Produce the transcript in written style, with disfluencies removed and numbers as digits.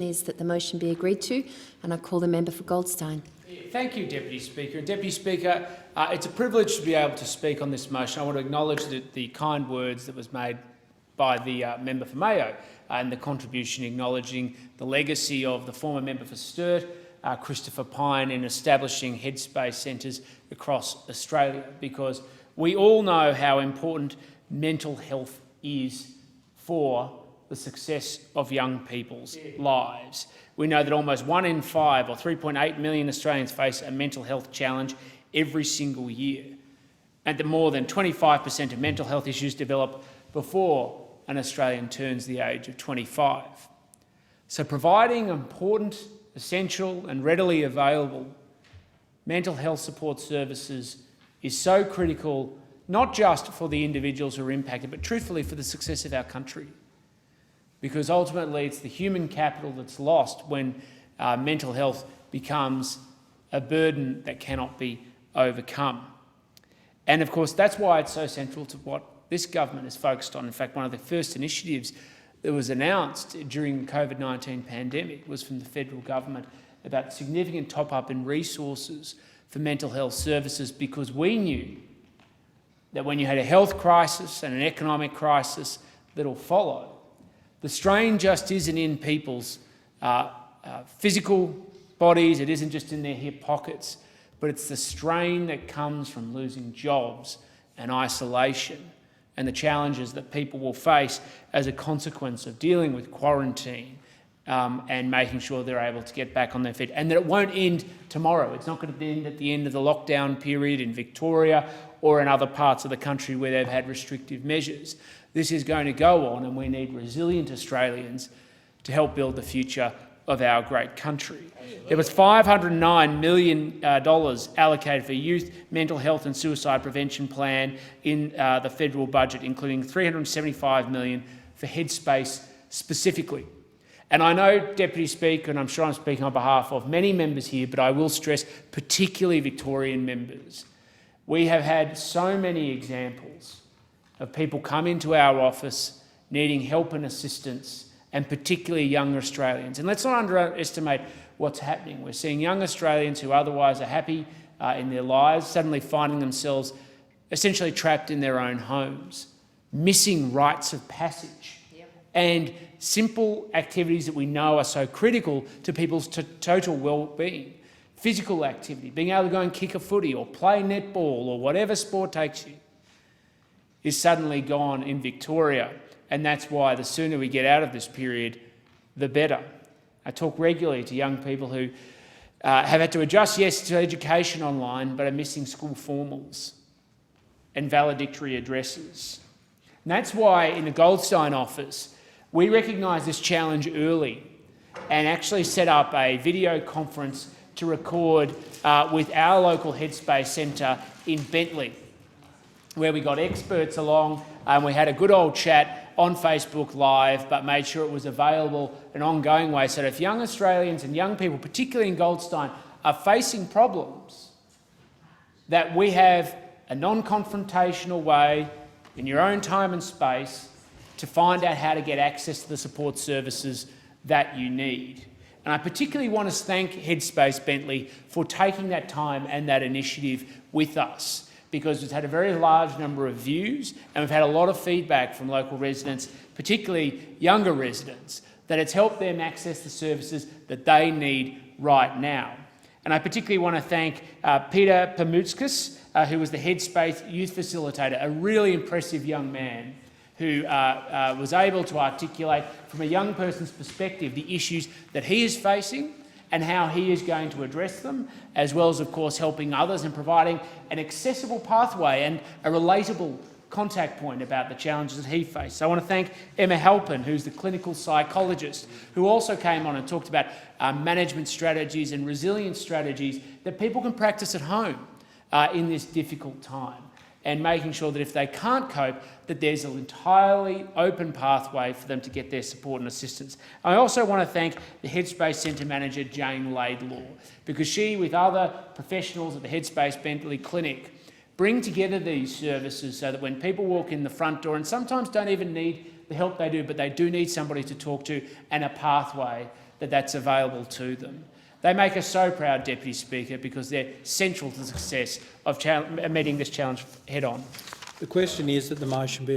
Is that the motion be agreed to, and I call the member for Goldstein. Thank you, Deputy Speaker. And Deputy Speaker, it's a privilege to be able to speak on this motion. I want to acknowledge the kind words that was made by the member for Mayo and the contribution acknowledging the legacy of the former member for Sturt, Christopher Pyne, in establishing headspace centres across Australia, because we all know how important mental health is for the success of young people's lives. We know that almost 1 in 5, or 3.8 million Australians, face a mental health challenge every single year, and that more than 25% of mental health issues develop before an Australian turns the age of 25. So providing important, essential and readily available mental health support services is so critical, not just for the individuals who are impacted, but truthfully for the success of our country. Because ultimately it's the human capital that's lost when mental health becomes a burden that cannot be overcome. And of course, that's why it's so central to what this government is focused on. In fact, one of the first initiatives that was announced during the COVID-19 pandemic was from the federal government about significant top-up in resources for mental health services, because we knew that when you had a health crisis and an economic crisis that'll follow, the strain just isn't in people's physical bodies, it isn't just in their hip pockets, but it's the strain that comes from losing jobs and isolation and the challenges that people will face as a consequence of dealing with quarantine and making sure they're able to get back on their feet. And that it won't end tomorrow. It's not going to end at the end of the lockdown period in Victoria or in other parts of the country where they've had restrictive measures. This is going to go on, and we need resilient Australians to help build the future of our great country. There was $509 million allocated for youth mental health and suicide prevention plan in the federal budget, including $375 million for headspace specifically. And I know, Deputy Speaker, and I'm sure I'm speaking on behalf of many members here, but I will stress particularly Victorian members. We have had so many examples of people come into our office needing help and assistance, and particularly younger Australians. And let's not underestimate what's happening. We're seeing young Australians who otherwise are happy in their lives suddenly finding themselves essentially trapped in their own homes, missing rites of passage and simple activities that we know are so critical to people's total well-being. Physical activity, being able to go and kick a footy or play netball or whatever sport takes you, is suddenly gone in Victoria, and that's why the sooner we get out of this period, the better. I talk regularly to young people who have had to adjust, yes, to education online, but are missing school formals and valedictory addresses. And that's why in the Goldstein office, we recognised this challenge early and actually set up a video conference to record with our local Headspace Centre in Bentley, where we got experts along and we had a good old chat on Facebook Live, but made sure it was available in an ongoing way, so that if young Australians and young people, particularly in Goldstein, are facing problems, that we have a non-confrontational way in your own time and space to find out how to get access to the support services that you need. And I particularly want to thank Headspace Bentley for taking that time and that initiative with us, because we've had a very large number of views and we've had a lot of feedback from local residents, particularly younger residents, that it's helped them access the services that they need right now. And I particularly want to thank Peter Pamutskas, who was the Headspace Youth Facilitator, a really impressive young man who was able to articulate from a young person's perspective the issues that he is facing and how he is going to address them, as well as, of course, helping others and providing an accessible pathway and a relatable contact point about the challenges that he faced. So I want to thank Emma Halpin, who's the clinical psychologist, who also came on and talked about management strategies and resilience strategies that people can practice at home in this difficult time, and making sure that if they can't cope, that there's an entirely open pathway for them to get their support and assistance. I also want to thank the Headspace Centre Manager, Jane Laidlaw, because she, with other professionals at the Headspace Bentley Clinic, bring together these services so that when people walk in the front door and sometimes don't even need the help they do, but they do need somebody to talk to and a pathway that that's available to them. They make us so proud, Deputy Speaker, because they're central to the success of meeting this challenge head on. The question is that the motion be